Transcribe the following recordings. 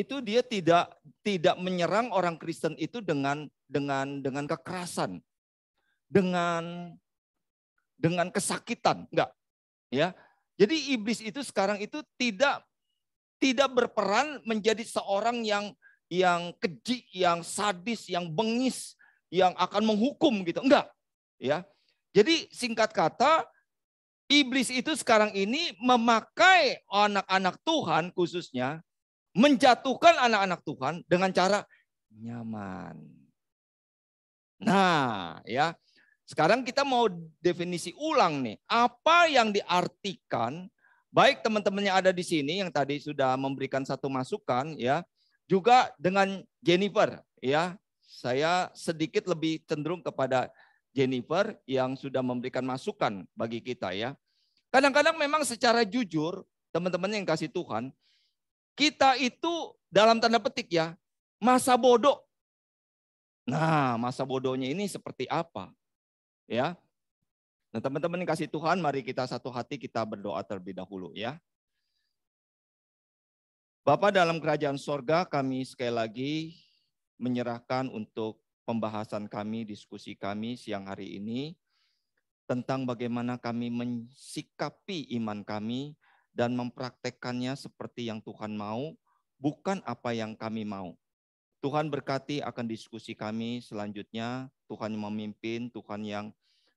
itu dia tidak menyerang orang Kristen itu dengan kekerasan, dengan kesakitan, enggak, ya. Jadi iblis itu sekarang itu tidak berperan menjadi seorang yang keji, yang sadis, yang bengis, yang akan menghukum gitu, enggak, ya. Jadi singkat kata, iblis itu sekarang ini memakai anak-anak Tuhan khususnya, menjatuhkan anak-anak Tuhan dengan cara nyaman. Nah, ya. Sekarang kita mau definisi ulang nih. Apa yang diartikan, baik teman-teman yang ada di sini yang tadi sudah memberikan satu masukan, ya, juga dengan Jennifer, ya. Saya sedikit lebih cenderung kepada Jennifer yang sudah memberikan masukan bagi kita, ya. Kadang-kadang memang secara jujur, teman-teman yang kasih Tuhan, kita itu dalam tanda petik ya, masa bodoh. Nah, masa bodohnya ini seperti apa? Ya. Nah, teman-teman yang kasih Tuhan, mari kita satu hati kita berdoa terlebih dahulu ya. Bapa dalam kerajaan sorga, kami sekali lagi menyerahkan untuk pembahasan kami, diskusi kami siang hari ini tentang bagaimana kami mensikapi iman kami dan mempraktekkannya seperti yang Tuhan mau, bukan apa yang kami mau. Tuhan berkati akan diskusi kami selanjutnya. Tuhan yang memimpin, Tuhan yang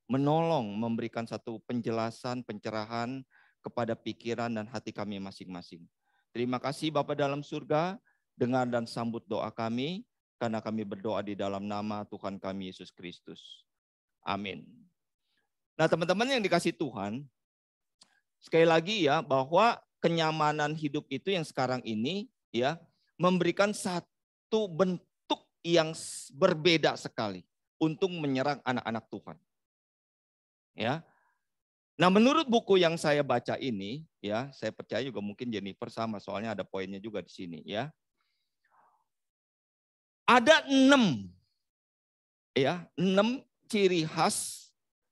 menolong, memberikan satu penjelasan, pencerahan kepada pikiran dan hati kami masing-masing. Terima kasih Bapa dalam surga, dengar dan sambut doa kami, karena kami berdoa di dalam nama Tuhan kami Yesus Kristus. Amin. Nah teman-teman yang dikasih Tuhan, sekali lagi ya, bahwa kenyamanan hidup itu yang sekarang ini ya memberikan satu bentuk yang berbeda sekali untuk menyerang anak-anak Tuhan. Ya. Nah, menurut buku yang saya baca ini, ya, saya percaya juga mungkin Jennifer sama, soalnya ada poinnya juga di sini, ya. Ada 6 ciri khas,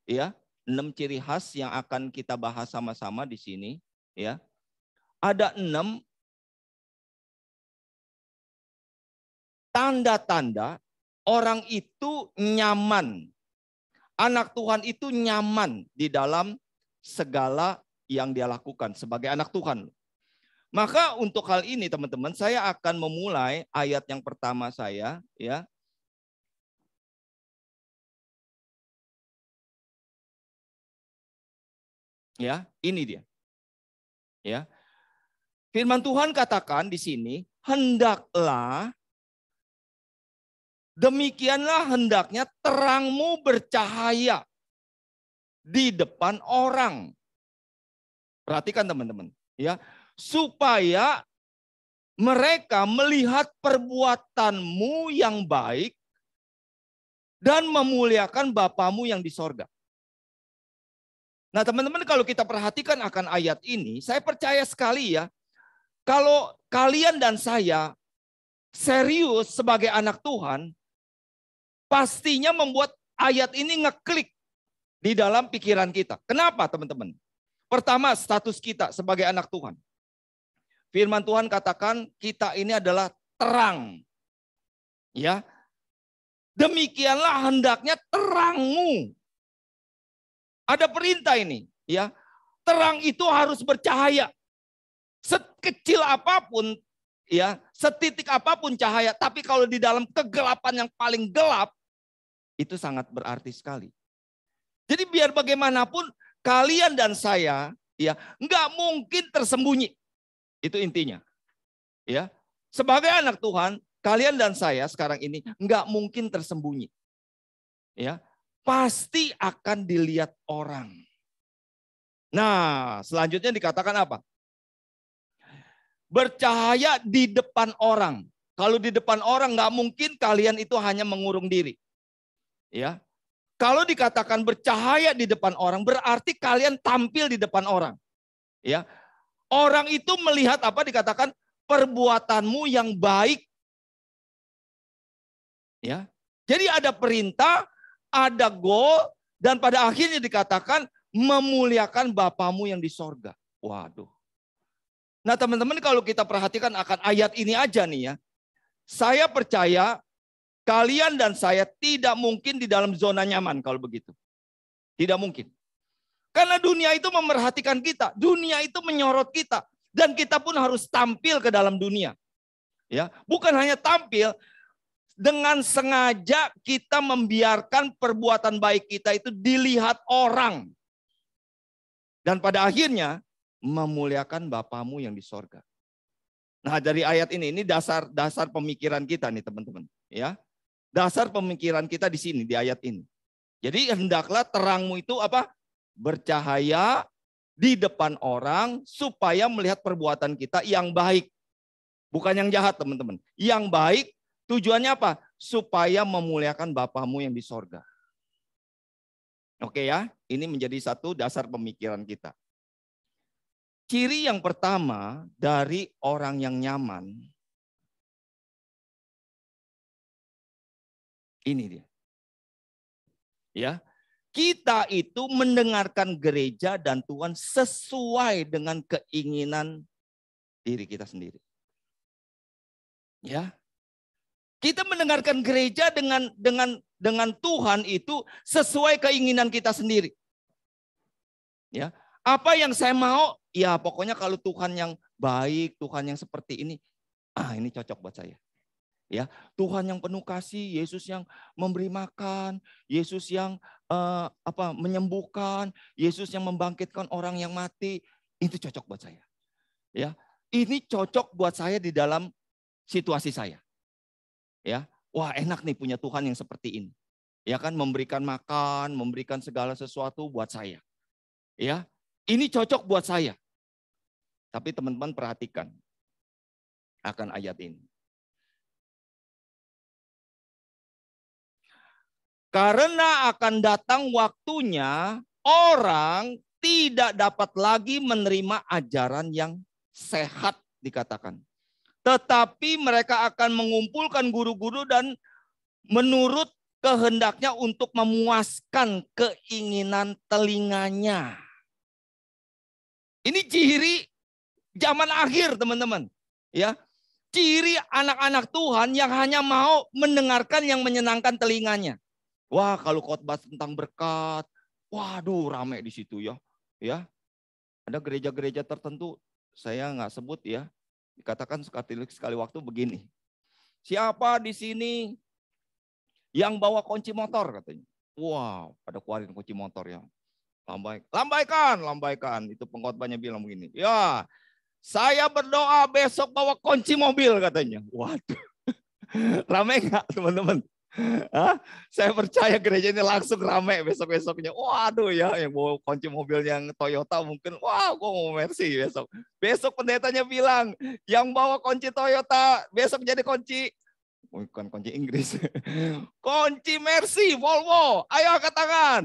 ya. 6 ciri khas yang akan kita bahas sama-sama di sini, ya. Ada 6 tanda-tanda orang itu nyaman. Anak Tuhan itu nyaman di dalam segala yang dia lakukan sebagai anak Tuhan. Maka untuk hal ini teman-teman, saya akan memulai ayat yang pertama saya, ya. Ya, ini dia. Ya. Firman Tuhan katakan di sini, hendaklah demikianlah hendaknya terangmu bercahaya di depan orang. Perhatikan teman-teman, ya. Supaya mereka melihat perbuatanmu yang baik dan memuliakan Bapamu yang di sorga. Nah teman-teman, kalau kita perhatikan akan ayat ini, saya percaya sekali ya, kalau kalian dan saya serius sebagai anak Tuhan, pastinya membuat ayat ini ngeklik di dalam pikiran kita. Kenapa teman-teman? Pertama, status kita sebagai anak Tuhan. Firman Tuhan katakan kita ini adalah terang. Ya. Demikianlah hendaknya terangmu. Ada perintah ini, ya. Terang itu harus bercahaya. Sekecil apapun, ya, setitik apapun cahaya, tapi kalau di dalam kegelapan yang paling gelap, itu sangat berarti sekali. Jadi biar bagaimanapun kalian dan saya, ya, nggak mungkin tersembunyi. Itu intinya. Ya. Sebagai anak Tuhan, kalian dan saya sekarang ini nggak mungkin tersembunyi. Ya. Pasti akan dilihat orang. Nah, selanjutnya dikatakan apa? Bercahaya di depan orang. Kalau di depan orang nggak mungkin kalian itu hanya mengurung diri. Ya. Kalau dikatakan bercahaya di depan orang, berarti kalian tampil di depan orang. Ya. Orang itu melihat apa dikatakan perbuatanmu yang baik. Ya. Jadi ada perintah, ada goal, dan pada akhirnya dikatakan memuliakan Bapamu yang di sorga. Waduh. Nah teman-teman, kalau kita perhatikan akan ayat ini aja nih ya. Saya percaya kalian dan saya tidak mungkin di dalam zona nyaman kalau begitu. Tidak mungkin. Karena dunia itu memerhatikan kita. Dunia itu menyorot kita. Dan kita pun harus tampil ke dalam dunia. Ya, bukan hanya tampil, dengan sengaja kita membiarkan perbuatan baik kita itu dilihat orang. Dan pada akhirnya memuliakan Bapamu yang di sorga. Nah dari ayat ini dasar pemikiran kita nih teman-teman. Ya, dasar pemikiran kita di sini di ayat ini. Jadi hendaklah terangmu itu apa? Bercahaya di depan orang supaya melihat perbuatan kita yang baik. Bukan yang jahat teman-teman. Yang baik tujuannya apa? Supaya memuliakan Bapamu yang di sorga. Oke ya, ini menjadi satu dasar pemikiran kita. Ciri yang pertama dari orang yang nyaman, ini dia. Ya, kita itu mendengarkan gereja dan Tuhan sesuai dengan keinginan diri kita sendiri. Ya, kita mendengarkan gereja dengan Tuhan itu sesuai keinginan kita sendiri. Ya, apa yang saya mau, ya pokoknya kalau Tuhan yang baik, Tuhan yang seperti ini, ini cocok buat saya. Ya, Tuhan yang penuh kasih, Yesus yang memberi makan, Yesus yang menyembuhkan, Yesus yang membangkitkan orang yang mati, itu cocok buat saya. Ya, ini cocok buat saya di dalam situasi saya. Ya, wah enak nih punya Tuhan yang seperti ini. Ya kan, memberikan makan, memberikan segala sesuatu buat saya. Ya, ini cocok buat saya. Tapi teman-teman perhatikan akan ayat ini. Karena akan datang waktunya orang tidak dapat lagi menerima ajaran yang sehat dikatakan. Tetapi mereka akan mengumpulkan guru-guru dan menurut kehendaknya untuk memuaskan keinginan telinganya. Ini ciri zaman akhir teman-teman. Ya, ciri anak-anak Tuhan yang hanya mau mendengarkan yang menyenangkan telinganya. Wah, kalau khotbah tentang berkat, waduh rame di situ ya. Ya, ada gereja-gereja tertentu, saya nggak sebut ya. Dikatakan sekali waktu begini. Siapa di sini yang bawa kunci motor katanya? Wow, pada keluarin kunci motor ya. Lambaikan. Itu pengkhotbahnya bilang begini. Ya, saya berdoa besok bawa kunci mobil katanya. Waduh, rame nggak teman-teman? Saya percaya gereja ini langsung ramai besok-besoknya. Waduh ya, yang bawa kunci mobil yang Toyota mungkin, wah gue mau Mercy besok. Besok pendetanya bilang, yang bawa kunci Toyota besok jadi kunci, bukan kunci Inggris. Kunci Mercy, Volvo, ayo angkat tangan.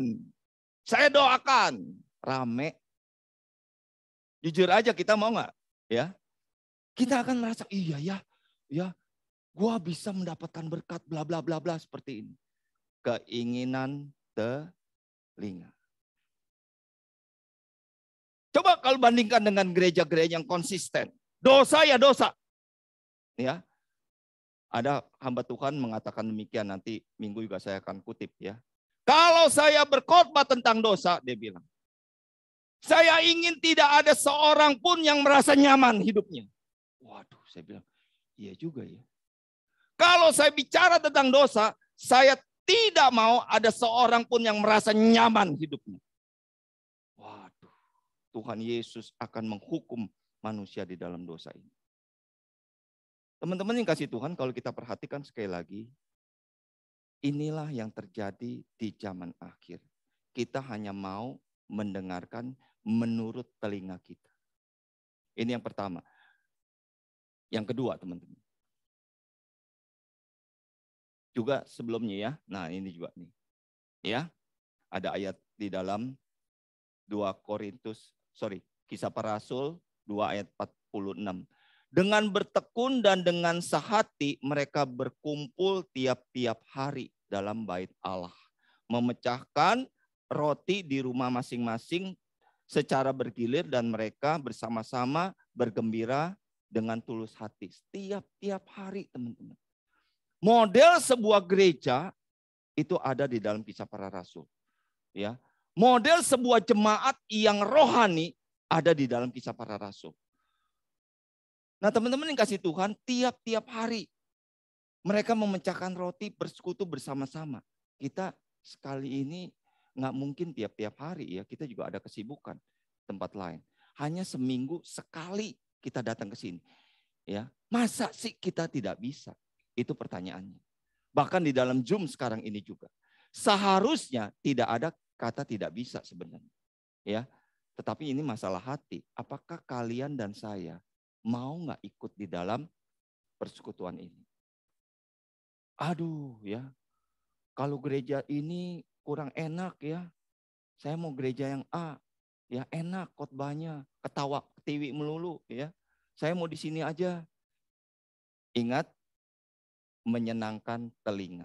Saya doakan. Rame. Jujur aja kita mau nggak? Ya, kita akan merasa, iya ya. Gua bisa mendapatkan berkat bla bla bla bla seperti ini. Keinginan telinga. Coba kalau bandingkan dengan gereja-gereja yang konsisten. Dosa ya dosa. Ya. Ada hamba Tuhan mengatakan demikian, nanti minggu juga saya akan kutip ya. Kalau saya berkhotbah tentang dosa, dia bilang, saya ingin tidak ada seorang pun yang merasa nyaman hidupnya. Waduh, saya bilang, iya juga ya. Kalau saya bicara tentang dosa, saya tidak mau ada seorang pun yang merasa nyaman hidupnya. Waduh, Tuhan Yesus akan menghukum manusia di dalam dosa ini. Teman-teman yang kasih Tuhan, kalau kita perhatikan sekali lagi, inilah yang terjadi di zaman akhir. Kita hanya mau mendengarkan menurut telinga kita. Ini yang pertama. Yang kedua, teman-teman. Juga sebelumnya ya. Nah, ini juga nih. Ya. Ada ayat di dalam Kisah Para Rasul 2 ayat 46. Dengan bertekun dan dengan sehati mereka berkumpul tiap-tiap hari dalam bait Allah. Memecahkan roti di rumah masing-masing secara bergilir dan mereka bersama-sama bergembira dengan tulus hati. Tiap hari, teman-teman. Model sebuah gereja itu ada di dalam Kisah Para Rasul. Ya. Model sebuah jemaat yang rohani ada di dalam Kisah Para Rasul. Nah, teman-teman yang kasih Tuhan, tiap hari mereka memecahkan roti, bersekutu bersama-sama. Kita sekali ini nggak mungkin tiap hari ya, kita juga ada kesibukan tempat lain. Hanya seminggu sekali kita datang ke sini. Ya, masa sih kita tidak bisa? Itu pertanyaannya. Bahkan di dalam Zoom sekarang ini juga. Seharusnya tidak ada kata tidak bisa sebenarnya. Ya, tetapi ini masalah hati. Apakah kalian dan saya mau nggak ikut di dalam persekutuan ini? Aduh ya, kalau gereja ini kurang enak ya. Saya mau gereja yang A, ya enak khotbahnya, ketawa ketiwi melulu ya. Saya mau di sini aja. Ingat, menyenangkan telinga.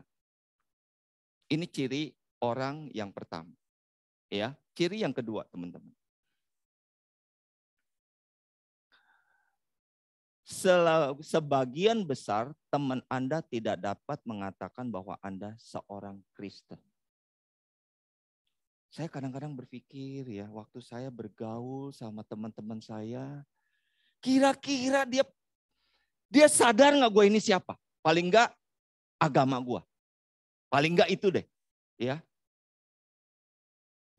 Ini ciri orang yang pertama. Ya, ciri yang kedua, teman-teman. Sebagian besar teman Anda tidak dapat mengatakan bahwa Anda seorang Kristen. Saya kadang-kadang berpikir ya, waktu saya bergaul sama teman-teman saya, kira-kira dia sadar nggak gue ini siapa? Paling nggak agama gue. Paling nggak itu deh. Ya.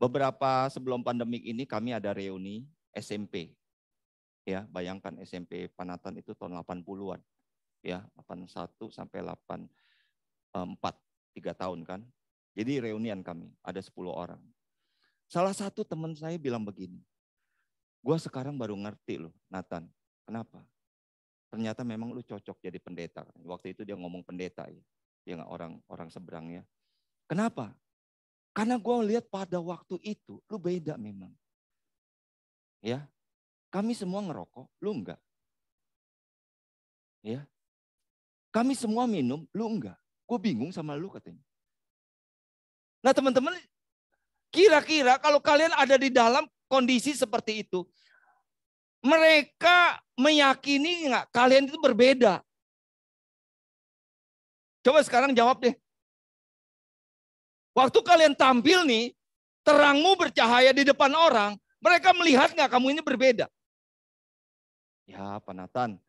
Beberapa sebelum pandemik ini kami ada reuni SMP. Ya, bayangkan SMP Panatan itu tahun 80-an. Ya, 81 sampai 84, 3 tahun kan. Jadi reunian kami, ada 10 orang. Salah satu teman saya bilang begini, gue sekarang baru ngerti loh, Nathan. Kenapa? Ternyata memang lu cocok jadi pendeta. Waktu itu dia ngomong pendeta ya, dia nggak orang seberang ya. Kenapa? Karena gue lihat pada waktu itu lu beda memang. Ya, kami semua ngerokok, lu enggak. Ya, kami semua minum, lu enggak. Gue bingung sama lu katanya. Nah teman-teman, kira-kira kalau kalian ada di dalam kondisi seperti itu, mereka meyakini enggak kalian itu berbeda? Coba sekarang jawab deh. Waktu kalian tampil nih, terangmu bercahaya di depan orang, mereka melihat enggak kamu ini berbeda? Ya Pak Nathan,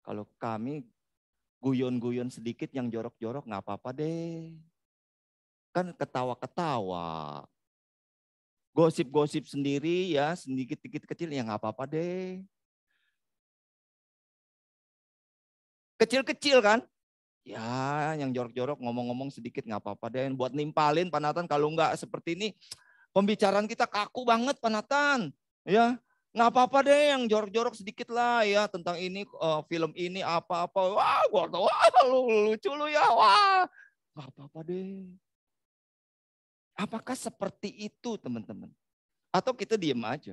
kalau kami guyon-guyon sedikit yang jorok-jorok nggak apa-apa deh. Kan ketawa-ketawa. Gosip-gosip sendiri ya, sedikit-sedikit kecil ya nggak apa-apa deh. Kecil-kecil kan? Ya yang jorok-jorok ngomong-ngomong sedikit nggak apa-apa deh. Buat nimpalin Pak Nathan, kalau nggak seperti ini pembicaraan kita kaku banget Pak Nathan. Ya, nggak apa-apa deh yang jorok-jorok sedikit lah ya tentang ini film ini apa-apa. Wah, gua tahu, wah lucu lu ya. Wah, nggak apa-apa deh. Apakah seperti itu teman-teman? Atau kita diem aja?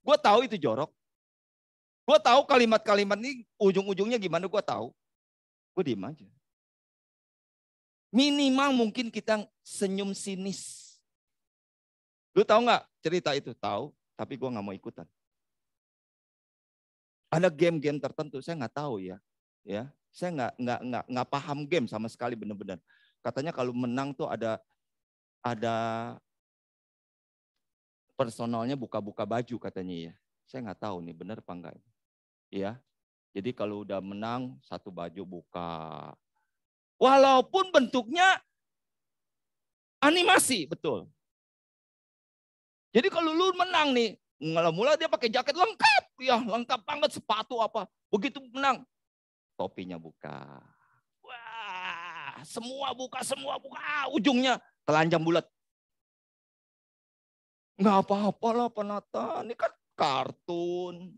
Gue tahu itu jorok. Gue tahu kalimat-kalimat ini ujung-ujungnya gimana gue tahu. Gue diem aja. Minimal mungkin kita senyum sinis. Lu tahu nggak cerita itu? Tahu, tapi gue nggak mau ikutan. Ada game-game tertentu saya nggak tahu ya. Ya, saya nggak paham game sama sekali benar-benar. Katanya kalau menang tuh ada personalnya buka-buka baju katanya ya. Saya nggak tahu nih benar apa enggak. Ya, jadi kalau udah menang satu baju buka. Walaupun bentuknya animasi, betul. Jadi kalau lu menang nih, mula-mula dia pakai jaket lengkap, ya lengkap banget sepatu apa. Begitu menang, topinya buka. Wah, semua buka, ujungnya telanjang bulat. Nggak apa-apa lah Penata, ini kan kartun.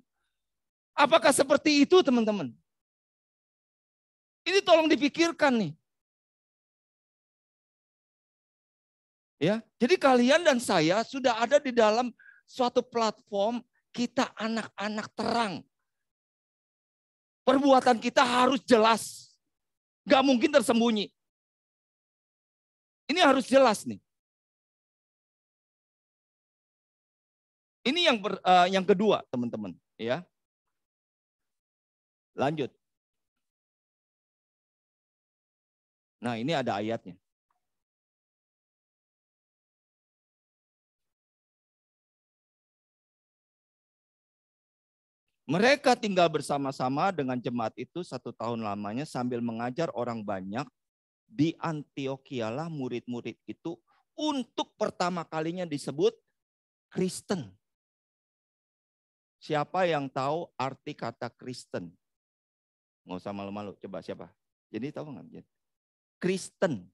Apakah seperti itu teman-teman? Ini tolong dipikirkan nih. Ya, jadi kalian dan saya sudah ada di dalam suatu platform kita anak-anak terang. Perbuatan kita harus jelas. Gak mungkin tersembunyi. Ini harus jelas nih. Ini yang kedua, teman-teman, ya. Lanjut. Nah, ini ada ayatnya. Mereka tinggal bersama-sama dengan jemaat itu 1 tahun lamanya sambil mengajar orang banyak. Di Antiokhia lah murid-murid itu untuk pertama kalinya disebut Kristen. Siapa yang tahu arti kata Kristen? Nggak usah malu-malu, coba siapa? Jadi tahu nggak? Kristen.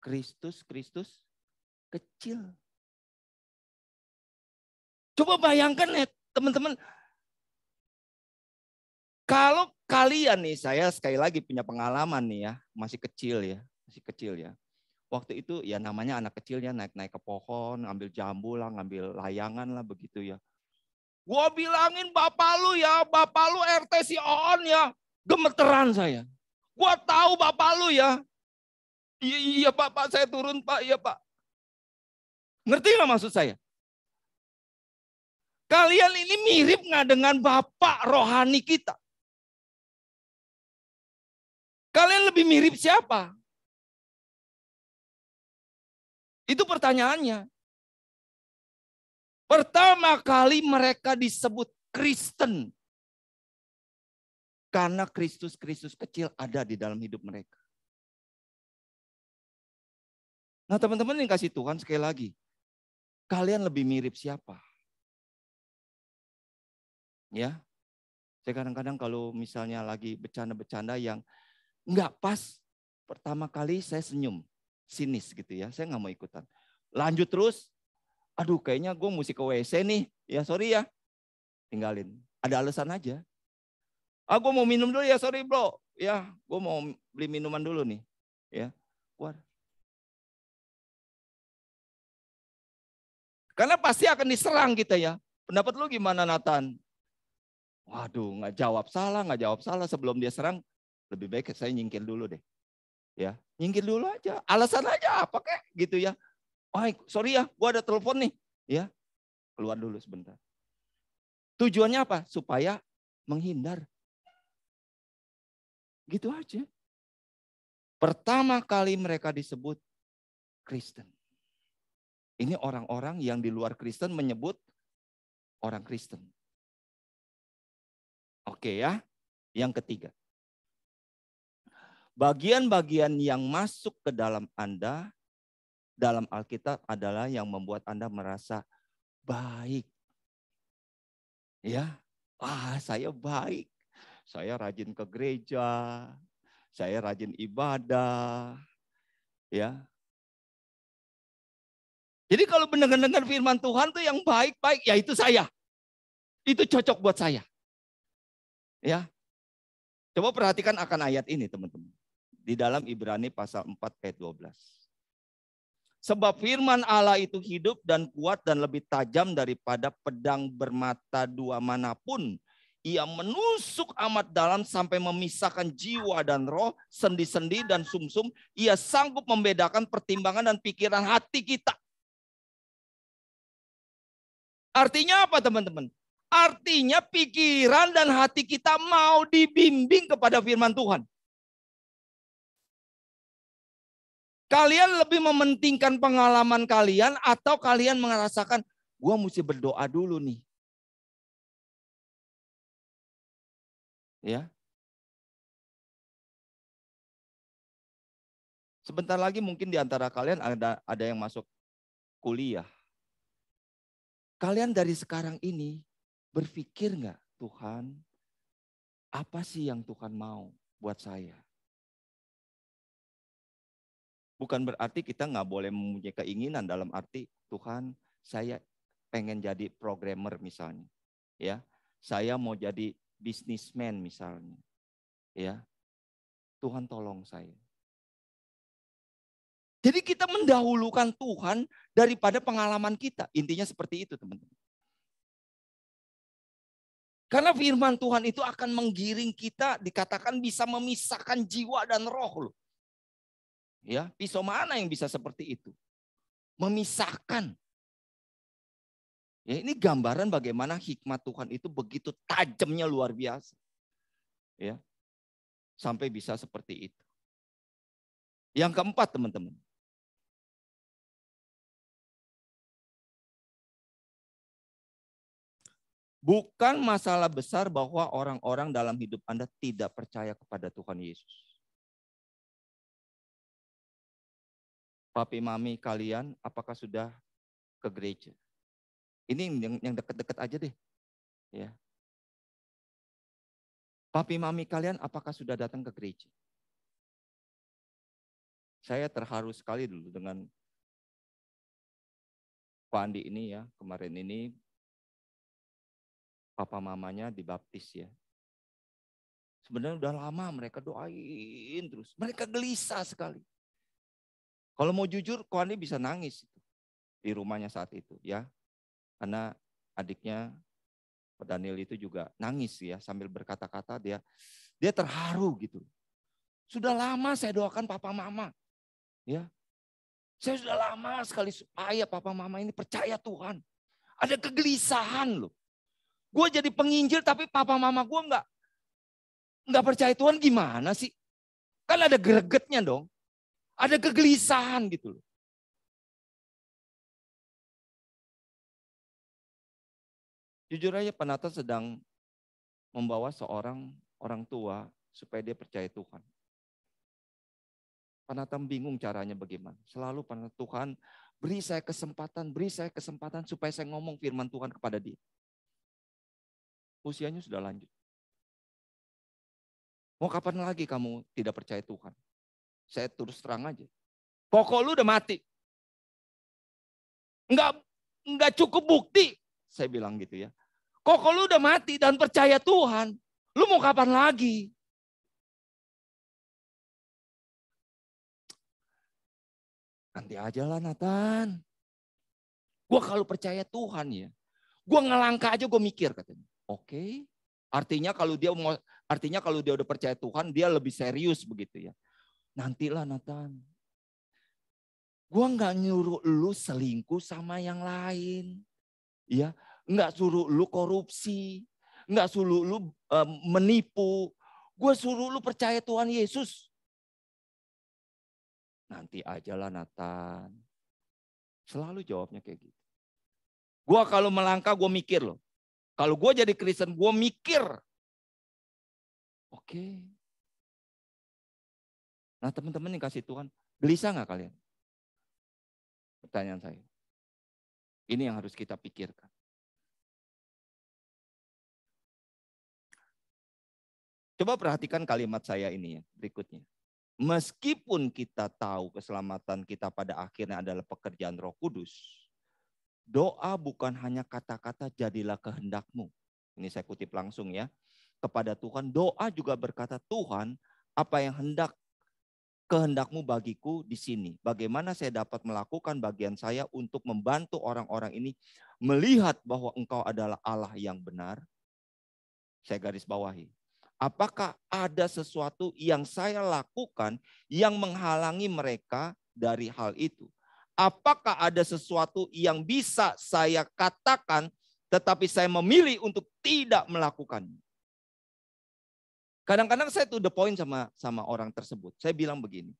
Kristus kecil. Coba bayangkan ya teman-teman. Kalau kalian nih, saya sekali lagi punya pengalaman nih ya, masih kecil ya. Waktu itu ya namanya anak kecil ya, naik-naik ke pohon, ngambil jambu lah, ngambil layangan lah begitu ya. Gua bilangin bapak lu RT si On ya, gemeteran saya. Gua tahu bapak lu ya. Iya pak, saya turun pak, iya pak. Ngerti nggak maksud saya? Kalian ini mirip nggak dengan bapak rohani kita? Kalian lebih mirip siapa? Itu pertanyaannya. Pertama kali mereka disebut Kristen. Karena Kristus kecil ada di dalam hidup mereka. Nah teman-teman yang kasih Tuhan sekali lagi. Kalian lebih mirip siapa? Ya, saya kadang-kadang kalau misalnya lagi bercanda-bercanda yang nggak pas, pertama kali saya senyum. Sinis gitu ya, saya nggak mau ikutan. Lanjut terus, aduh kayaknya gue mesti ke WC nih. Ya sorry ya, tinggalin. Ada alasan aja. Gue mau minum dulu ya, sorry bro. Ya, gue mau beli minuman dulu nih. Ya, keluar. Karena pasti akan diserang kita ya. Pendapat lu gimana Nathan? Waduh, nggak jawab salah. Sebelum dia serang, lebih baik saya nyingkir dulu deh. Ya, nyingkir dulu aja. Alasan aja apa kek gitu ya. Oh, sorry ya, gue ada telepon nih. Ya, keluar dulu sebentar. Tujuannya apa? Supaya menghindar. Gitu aja. Pertama kali mereka disebut Kristen. Ini orang-orang yang di luar Kristen menyebut orang Kristen. Oke ya. Yang ketiga. Bagian-bagian yang masuk ke dalam Anda dalam Alkitab adalah yang membuat Anda merasa baik. Ya. Saya baik. Saya rajin ke gereja. Saya rajin ibadah. Ya. Jadi kalau mendengar firman Tuhan tuh yang baik-baik, ya itu saya. Itu cocok buat saya. Ya. Coba perhatikan akan ayat ini teman-teman. Di dalam Ibrani pasal 4 ayat 12. Sebab firman Allah itu hidup dan kuat dan lebih tajam daripada pedang bermata dua manapun. Ia menusuk amat dalam sampai memisahkan jiwa dan roh, sendi-sendi dan sumsum. Ia sanggup membedakan pertimbangan dan pikiran hati kita. Artinya apa teman-teman? Artinya pikiran dan hati kita mau dibimbing kepada firman Tuhan. Kalian lebih mementingkan pengalaman kalian atau kalian merasakan, gue mesti berdoa dulu nih. Ya. Sebentar lagi mungkin di antara kalian ada yang masuk kuliah. Kalian dari sekarang ini berpikir nggak, Tuhan, apa sih yang Tuhan mau buat saya? Bukan berarti kita nggak boleh mempunyai keinginan dalam arti Tuhan, saya pengen jadi programmer misalnya, ya, saya mau jadi businessman misalnya, ya, Tuhan tolong saya. Jadi kita mendahulukan Tuhan daripada pengalaman kita. Intinya seperti itu teman-teman. Karena firman Tuhan itu akan menggiring kita, dikatakan bisa memisahkan jiwa dan roh loh. Ya, pisau mana yang bisa seperti itu? Memisahkan. Ya, ini gambaran bagaimana hikmat Tuhan itu begitu tajamnya, luar biasa. Ya. Sampai bisa seperti itu. Yang keempat, teman-teman. Bukan masalah besar bahwa orang-orang dalam hidup Anda tidak percaya kepada Tuhan Yesus. Papi mami kalian apakah sudah ke gereja? Ini yang dekat-dekat aja deh. Ya. Papi mami kalian apakah sudah datang ke gereja? Saya terharu sekali dulu dengan Pak Andi ini ya, kemarin ini papa mamanya dibaptis ya. Sebenarnya udah lama mereka doain terus. Mereka gelisah sekali. Kalau mau jujur, Ko Andi bisa nangis di rumahnya saat itu ya. Karena adiknya Pak Daniel itu juga nangis ya sambil berkata-kata dia terharu gitu. Sudah lama saya doakan papa mama. Ya. Saya sudah lama sekali supaya papa mama ini percaya Tuhan. Ada kegelisahan loh. Gue jadi penginjil tapi papa mama gue nggak percaya Tuhan, gimana sih? Kan ada gregetnya dong. Ada kegelisahan gitu loh. Jujur aja Penata sedang membawa seorang orang tua supaya dia percaya Tuhan. Penata bingung caranya bagaimana. Selalu Penata, Tuhan beri saya kesempatan supaya saya ngomong firman Tuhan kepada dia. Usianya sudah lanjut. Mau kapan lagi kamu tidak percaya Tuhan? Saya terus terang aja. Pokok lu udah mati. Enggak cukup bukti. Saya bilang gitu ya. Pokok lu udah mati dan percaya Tuhan. Lu mau kapan lagi? Nanti aja lah Nathan. Gue kalau percaya Tuhan ya. Gue ngelangkah aja gue mikir katanya. Oke. Artinya kalau dia udah percaya Tuhan, dia lebih serius begitu ya. Nantilah Nathan. Gue nggak nyuruh lu selingkuh sama yang lain. Ya, nggak suruh lu korupsi. Nggak suruh lu menipu. Gue suruh lu percaya Tuhan Yesus. Nanti aja lah Nathan. Selalu jawabnya kayak gitu. Gue kalau melangkah gue mikir loh. Kalau gue jadi Kristen gue mikir. Oke. Nah teman-teman yang kasih Tuhan, gelisah nggak kalian? Pertanyaan saya. Ini yang harus kita pikirkan. Coba perhatikan kalimat saya ini ya, berikutnya. Meskipun kita tahu keselamatan kita pada akhirnya adalah pekerjaan Roh Kudus, doa bukan hanya kata-kata jadilah kehendakmu. Ini saya kutip langsung ya. Kepada Tuhan, doa juga berkata, Tuhan, apa yang kehendakmu bagiku di sini. Bagaimana saya dapat melakukan bagian saya untuk membantu orang-orang ini melihat bahwa engkau adalah Allah yang benar. Saya garis bawahi. Apakah ada sesuatu yang saya lakukan yang menghalangi mereka dari hal itu? Apakah ada sesuatu yang bisa saya katakan tetapi saya memilih untuk tidak melakukannya? Kadang-kadang saya to the point sama orang tersebut. Saya bilang begini,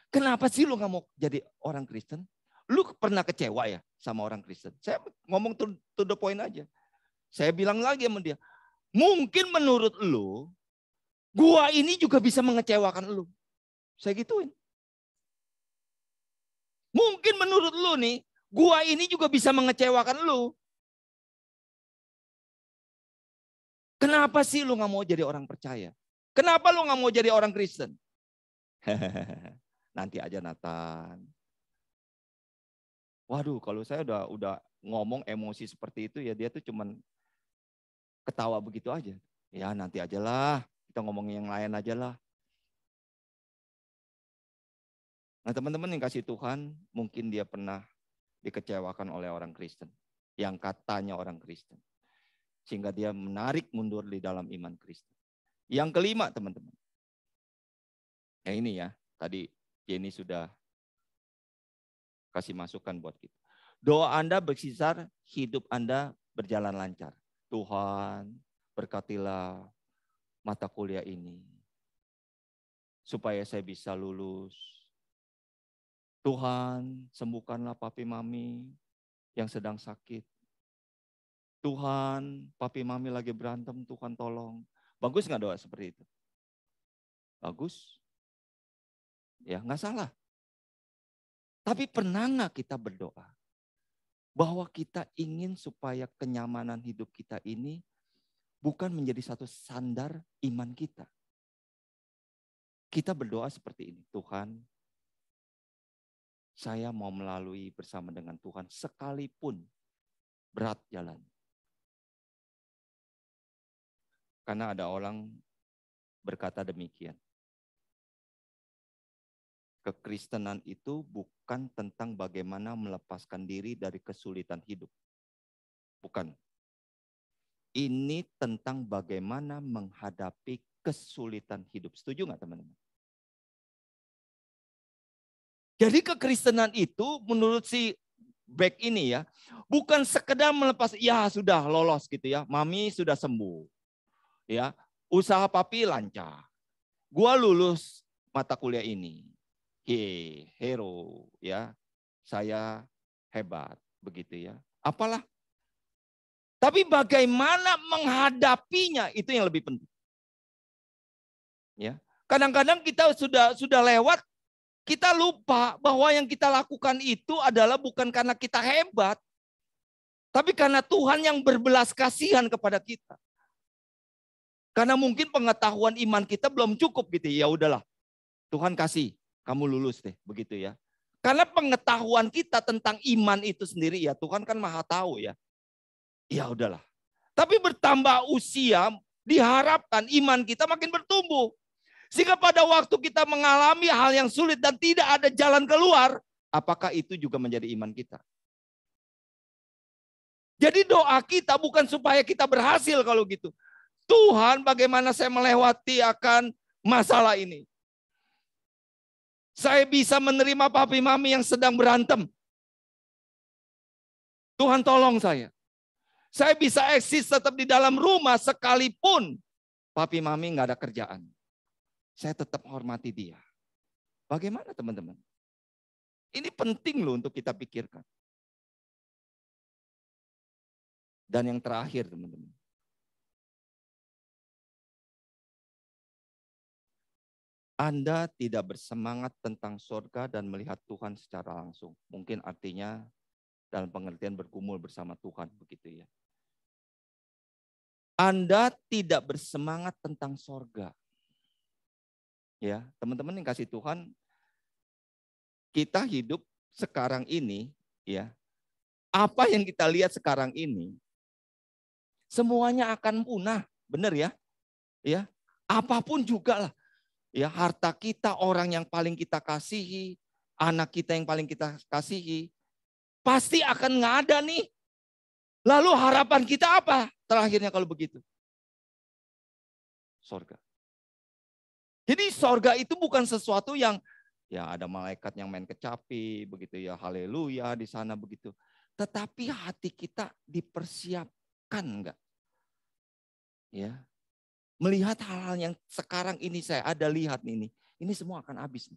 kenapa sih lu gak mau jadi orang Kristen? Lu pernah kecewa ya sama orang Kristen? Saya ngomong to the point aja. Saya bilang lagi sama dia, mungkin menurut lu, gua ini juga bisa mengecewakan lu. Saya gituin. Mungkin menurut lu nih, gua ini juga bisa mengecewakan lu. Kenapa sih lu gak mau jadi orang percaya? Kenapa lu gak mau jadi orang Kristen? Nanti aja Nathan. Waduh, kalau saya udah ngomong emosi seperti itu ya dia tuh cuman ketawa begitu aja. Ya nanti aja lah, kita ngomongin yang lain aja lah. Nah teman-teman yang kasih Tuhan, mungkin dia pernah dikecewakan oleh orang Kristen. Yang katanya orang Kristen. Sehingga dia menarik mundur di dalam iman Kristen. Yang kelima teman-teman. Yang ini ya, tadi Jenny sudah kasih masukan buat kita. Doa Anda berkisar, hidup Anda berjalan lancar. Tuhan, berkatilah mata kuliah ini, supaya saya bisa lulus. Tuhan, sembuhkanlah papi mami yang sedang sakit. Tuhan, papi mami lagi berantem, Tuhan tolong. Bagus nggak doa seperti itu? Bagus. Ya, nggak salah. Tapi pernah nggak kita berdoa bahwa kita ingin supaya kenyamanan hidup kita ini bukan menjadi satu sandar iman kita? Kita berdoa seperti ini, Tuhan, saya mau melalui bersama dengan Tuhan sekalipun berat jalan. Karena ada orang berkata demikian. Kekristenan itu bukan tentang bagaimana melepaskan diri dari kesulitan hidup. Bukan. Ini tentang bagaimana menghadapi kesulitan hidup. Setuju nggak teman-teman? Jadi kekristenan itu menurut si Beck ini ya, bukan sekedar melepas, ya sudah lolos gitu ya, mami sudah sembuh. Ya, usaha papi lancar. Gua lulus mata kuliah ini. Hero ya, saya hebat begitu ya. Apalah. Tapi bagaimana menghadapinya itu yang lebih penting. Ya, kadang-kadang kita sudah lewat, kita lupa bahwa yang kita lakukan itu adalah bukan karena kita hebat, tapi karena Tuhan yang berbelas kasihan kepada kita. Karena mungkin pengetahuan iman kita belum cukup gitu. Ya udahlah, Tuhan kasih. Kamu lulus deh, begitu ya. Karena pengetahuan kita tentang iman itu sendiri ya, Tuhan kan maha tahu ya. Ya udahlah. Tapi bertambah usia, diharapkan iman kita makin bertumbuh. Sehingga pada waktu kita mengalami hal yang sulit dan tidak ada jalan keluar, apakah itu juga menjadi iman kita? Jadi doa kita bukan supaya kita berhasil kalau gitu. Tuhan, bagaimana saya melewati akan masalah ini? Saya bisa menerima papi mami yang sedang berantem. Tuhan tolong saya. Saya bisa eksis tetap di dalam rumah sekalipun papi mami nggak ada kerjaan. Saya tetap hormati dia. Bagaimana teman-teman? Ini penting loh untuk kita pikirkan. Dan yang terakhir teman-teman. Anda tidak bersemangat tentang surga dan melihat Tuhan secara langsung. Mungkin artinya dalam pengertian bergumul bersama Tuhan begitu ya. Anda tidak bersemangat tentang surga. Ya, teman-teman yang kasih Tuhan, kita hidup sekarang ini ya. Apa yang kita lihat sekarang ini semuanya akan punah, benar ya? Ya, apapun juga lah. Ya, harta kita, orang yang paling kita kasihi, anak kita yang paling kita kasihi, pasti akan nggak ada nih. Lalu harapan kita apa terakhirnya kalau begitu? Sorga. Jadi sorga itu bukan sesuatu yang ya ada malaikat yang main kecapi, begitu ya, haleluya di sana begitu. Tetapi hati kita dipersiapkan enggak? Ya. Melihat hal-hal yang sekarang ini saya ada lihat ini semua akan habis.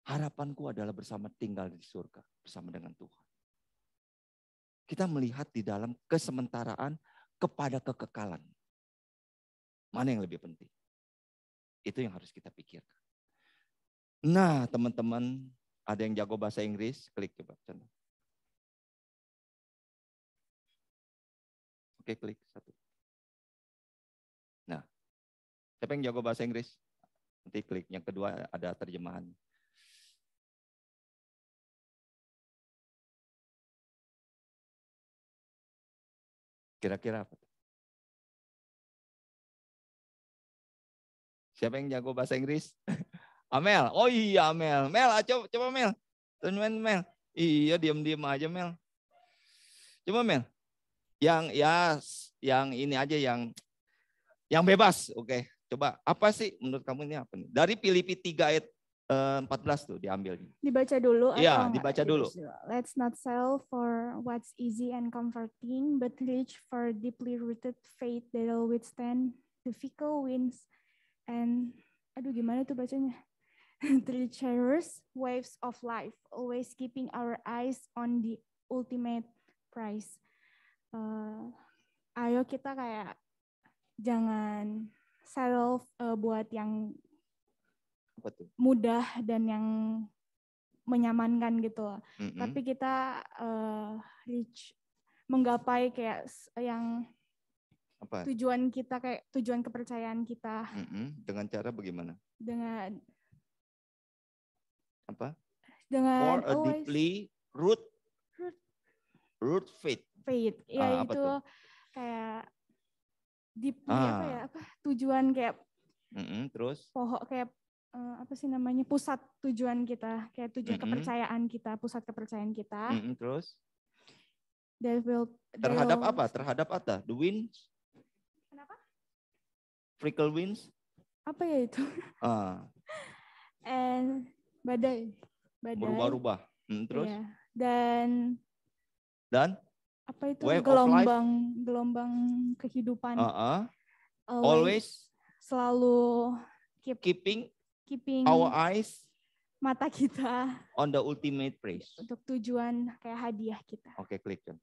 Harapanku adalah bersama tinggal di surga bersama dengan Tuhan. Kita melihat di dalam kesementaraan kepada kekekalan. Mana yang lebih penting? Itu yang harus kita pikirkan. Nah, teman-teman, ada yang jago bahasa Inggris, klik coba. Oke, klik satu. Nah, siapa yang jago bahasa Inggris? Nanti klik. Yang kedua ada terjemahan. Kira-kira apa? Siapa yang jago bahasa Inggris? Amel. Oh iya Amel. Mel, coba Mel. Teman Mel. Iya, diam-diam aja Mel. Coba Mel. Yang ini aja yang bebas. Oke. Coba apa sih menurut kamu ini apa nih? Dari Filipi 3 ayat 14 tuh diambil. Dibaca dulu Iya, atau dibaca dulu. Let's not settle for what's easy and comforting, but reach for deeply rooted faith that'll withstand the fickle winds and gimana tuh bacanya? The treacherous waves of life, always keeping our eyes on the ultimate prize. Ayo kita kayak jangan settle buat yang mudah dan yang menyamankan gitu. Tapi kita menggapai kayak yang tujuan kita, kayak tujuan kepercayaan kita. Dengan cara bagaimana? Dengan For a deeply root faith. Ya itu tuh? kayak deeply tujuan kayak terus kayak pusat tujuan kita, kayak tujuan kepercayaan kita, pusat kepercayaan kita. Terus terhadap apa? Terhadap apa? The winds? Kenapa? Fickle winds? Apa ya itu? And badai. Berubah-ubah. Terus? Yeah. Dan apa itu? Gelombang kehidupan. Always selalu keeping our eyes mata kita on the ultimate praise. Untuk tujuan kayak hadiah kita. Oke, klik John.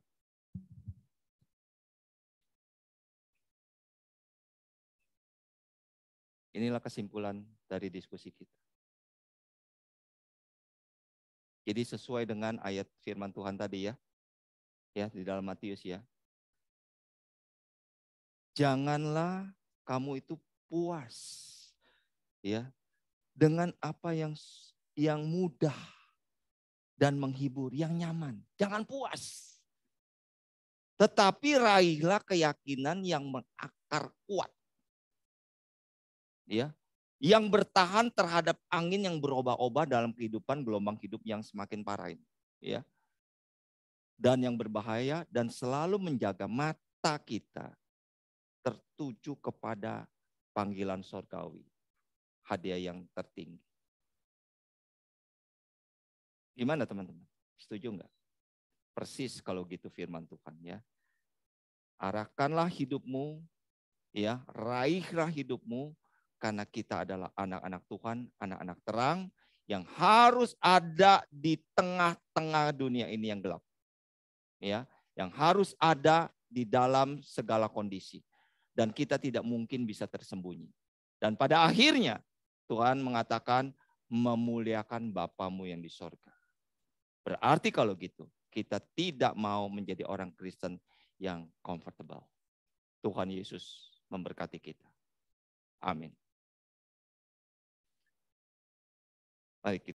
Inilah kesimpulan dari diskusi kita. Jadi sesuai dengan ayat firman Tuhan tadi ya. Ya, di dalam Matius ya. Janganlah kamu itu puas ya dengan apa yang mudah dan menghibur, yang nyaman. Jangan puas. Tetapi raihlah keyakinan yang mengakar kuat. Ya, yang bertahan terhadap angin yang berubah-ubah dalam kehidupan gelombang hidup yang semakin parah ini, ya. Dan yang berbahaya, dan selalu menjaga mata kita tertuju kepada panggilan surgawi, hadiah yang tertinggi. Gimana teman-teman? Setuju enggak? Persis kalau gitu firman Tuhan ya. Arahkanlah hidupmu, ya, raihlah hidupmu, karena kita adalah anak-anak Tuhan, anak-anak terang yang harus ada di tengah-tengah dunia ini yang gelap. Ya, yang harus ada di dalam segala kondisi. Dan kita tidak mungkin bisa tersembunyi. Dan pada akhirnya Tuhan mengatakan memuliakan Bapamu yang di sorga. Berarti kalau gitu, kita tidak mau menjadi orang Kristen yang comfortable. Tuhan Yesus memberkati kita. Amin. Mari kita